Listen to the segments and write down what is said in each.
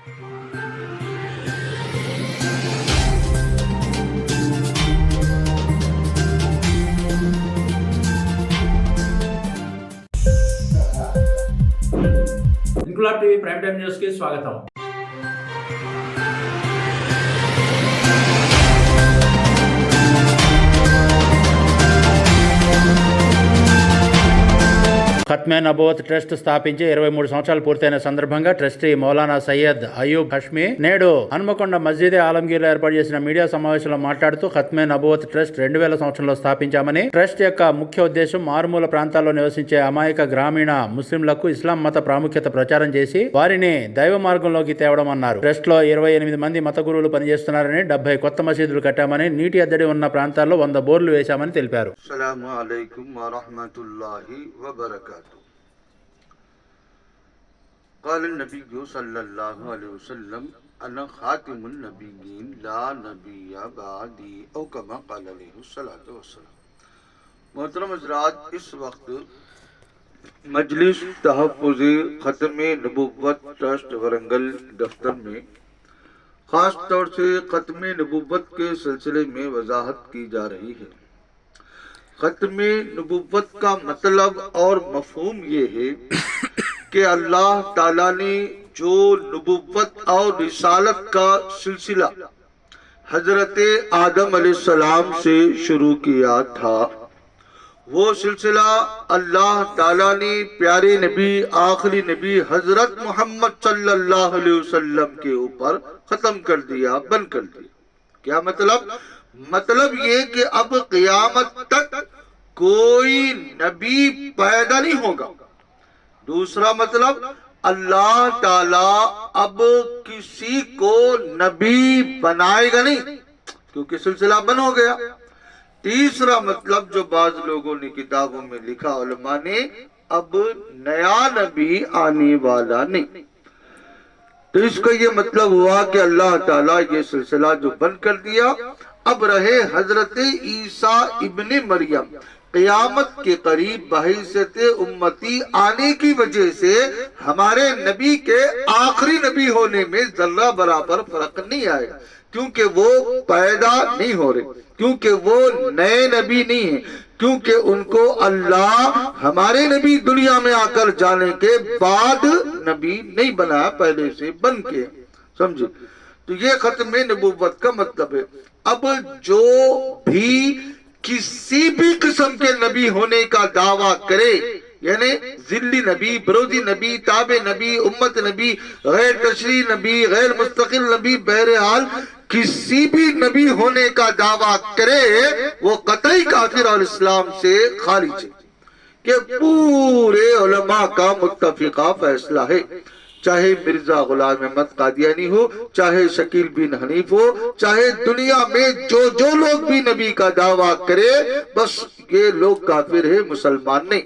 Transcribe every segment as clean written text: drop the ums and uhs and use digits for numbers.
Inquilab TV prime time news కి స్వాగతం. ఖత్మే నబూవత్ trust స్థాపించి 23 సంవత్సరాలు పూర్తయిన సందర్భంగా ట్రస్టీ మౌలానా సయ్యద్ అయూబ్ హష్మి నేడు హన్మకొండ మస్జిద్ ఆలంగీర్లో ఏర్పాటు చేసిన మీడియా సమావేశంలో మాట్లాడుతూ ఖత్మే నబూవత్ ట్రస్ట్ 2000 సంవత్సరంలో స్థాపించామని, ట్రస్ట్ యొక్క ముఖ్య ఉద్దేశం మారుమూల ప్రాంతాల్లో నివసించే అమాయక గ్రామీణ ముస్లింలకు ఇస్లాం మత ప్రాముఖ్యత ప్రచారం చేసి వారిని దైవ మార్గంలోకి తేవడం అన్నారు. ట్రస్ట్ లో 28 మంది మత గురువులు పనిచేస్తున్నారని, 70 కొత్త మసీదులు కట్టామని, నీటి ఎద్దడి ఉన్న ప్రాంతాల్లో 100 బోర్లు వేశామని తెలిపారు. قال النبي صلى الله عليه وسلم انا خاتم النبيين لا نبي بعدي او كما قال عليه الصلاه والسلام. محترم حضرات، اس وقت مجلس تحفظ ختم نبوت ٹرسٹ ورنگل دفتر میں خاص طور سے ختم نبوت کے سلسلے میں وضاحت کی جا رہی ہے. ختم نبوت کا مطلب اور مفہوم یہ ہے کہ اللہ تعالیٰ نے جو نبوت اور رسالت کا سلسلہ حضرت آدم علیہ السلام سے شروع کیا تھا، وہ سلسلہ اللہ تعالیٰ نے پیارے نبی آخری نبی حضرت محمد صلی اللہ علیہ وسلم کے اوپر ختم کر دیا، بند کر دیا. کیا مطلب یہ کہ اب قیامت تک کوئی نبی پیدا نہیں ہوگا. دوسرا مطلب اللہ تعالیٰ اب کسی کو نبی بنائے گا نہیں، کیونکہ سلسلہ بند ہو گیا. تیسرا مطلب جو بعض لوگوں نے کتابوں میں لکھا علماء نے، اب نیا نبی آنے والا نہیں. تو اس کا یہ مطلب ہوا کہ اللہ تعالیٰ یہ سلسلہ جو بند کر دیا، اب رہے حضرت عیسیٰ ابن مریم قیامت کے قریب بحیثیت امتی آنے کی وجہ سے ہمارے نبی کے آخری نبی ہونے میں ذرہ برابر فرق نہیں آئے گا، کیونکہ وہ پیدا نہیں ہو رہے، کیونکہ وہ نئے نبی نہیں ہیں، کیونکہ ان کو اللہ ہمارے نبی دنیا میں آ کر جانے کے بعد نبی نہیں بنایا، پہلے سے بن کے. سمجھے؟ تو یہ ختم نبوت کا مطلب ہے. اب جو بھی کسی بھی قسم کے نبی ہونے کا دعویٰ کرے، یعنی ذلی نبی، برودی نبی، تابع نبی، امت نبی، غیر تشریع نبی، غیر مستقل نبی، بہرحال کسی بھی نبی ہونے کا دعویٰ کرے وہ قطعی کافر اور اسلام سے خارج ہے. کہ پورے علماء کا متفقہ فیصلہ ہے، چاہے مرزا غلام احمد قادیانی ہو، چاہے شکیل بن حنیف ہو، چاہے دنیا میں جو لوگ بھی نبی کا دعویٰ کرے، بس یہ لوگ کافر ہیں، مسلمان نہیں.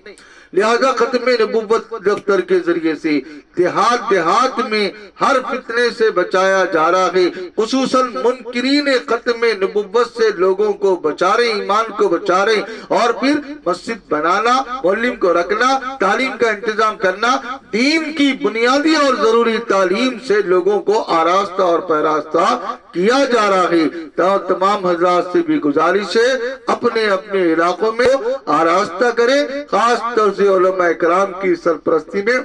لہذا ختم نبوت دفتر کے ذریعے سے دیہات میں ہر فتنے سے بچایا جا رہا ہے. خصوصاً منکرین ختم نبوت سے لوگوں کو بچا رہے، ایمان کو بچا رہے، اور پھر مسجد بنانا، معلم کو رکھنا، تعلیم کا انتظام کرنا، دین کی بنیادی اور ضروری تعلیم سے لوگوں کو آراستہ اور پیراستہ کیا جا رہا ہے. تمام حضرات سے بھی گزارش ہے اپنے علاقوں میں آراستہ کریں، خاص طور سے علماء کرام کی سرپرستی میں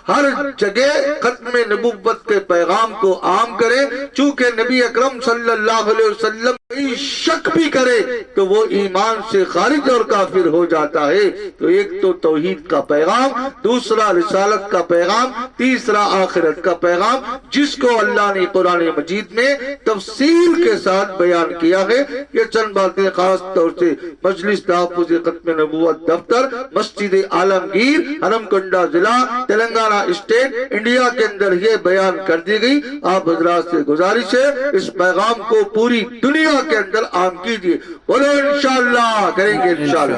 ہر جگہ ختم نبوت کے پیغام کو عام کریں. چونکہ نبی اکرم صلی اللہ علیہ وسلم شک بھی کرے تو وہ ایمان سے خارج اور کافر ہو جاتا ہے. تو ایک تو توحید کا پیغام، دوسرا رسالت کا پیغام، تیسرا آخرت کا پیغام، جس کو اللہ نے قرآن مجید میں تفصیل کے ساتھ بیان کیا ہے. یہ چند باتیں خاص طور سے مجلس تحفظ ختم نبوت دفتر، مسجد عالمگیر، ہنمکنڈا ضلع، تلنگانہ اسٹیٹ، انڈیا کے اندر یہ بیان کر دی گئی. آپ حضرات سے گزارش ہے اس پیغام کو پوری دنیا کے اندر عام کیجئے. بولو انشاءاللہ، کریں گے انشاءاللہ.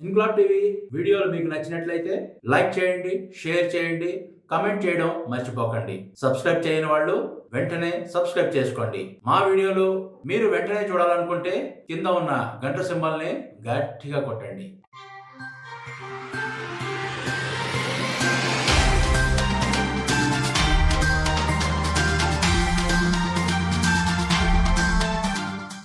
ఇంక్లాబ్ టీవీ వీడియోలు మీకు నచ్చినట్లయితే లైక్ చేయండి, షేర్ చేయండి, కమెంట్ చేయడం మర్చిపోకండి. సబ్స్క్రైబ్ చేయని వాళ్ళు వెంటనే సబ్స్క్రైబ్ చేసుకోండి. మా వీడియోలు మీరు వెంటనే చూడాలనుకుంటే కింద ఉన్న గంట సింబల్ని గట్టిగా కొట్టండి.